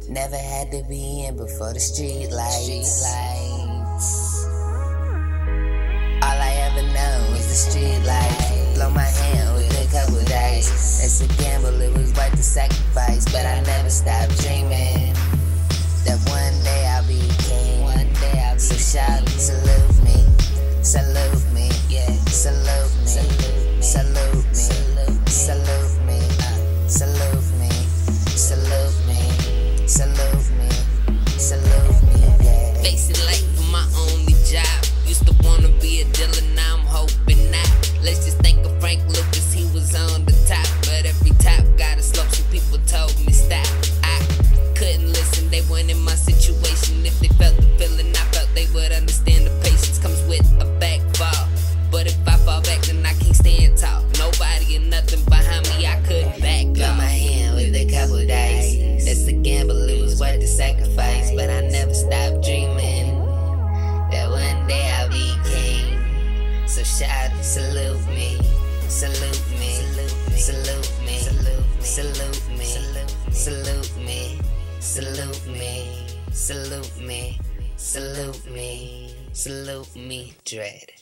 Never had to be in before the street lights. All I ever know is the street lights. Blow my hand with a couple dice. It's a gamble, it was worth the sacrifice. But I never stopped dreaming that one day I'll be king. So shout, salute me, salute me, yeah, salute me, salute me, salute me, salute me, salute me, salute me, salute me, yeah. Facing life for my only job. Used to wanna be a dealer, now I'm hoping not. Let's just think of Frank Lucas, he was on the top. But every top got a slope, so people told me stop. I couldn't listen, they weren't in my situation. If they felt the feeling, I felt they would understand the patience comes with a back fall. But if I fall back, then I can't stand tall. Nobody and nothing behind me, I couldn't back Blow off. my hand with a couple dice. That's a gamble, it was worth the sacrifice. But I never stopped dreaming that one day I'll be king. So shout, salute me, salute me, salute me, salute me, salute me, salute me, salute me, salute me, salute me, Dread.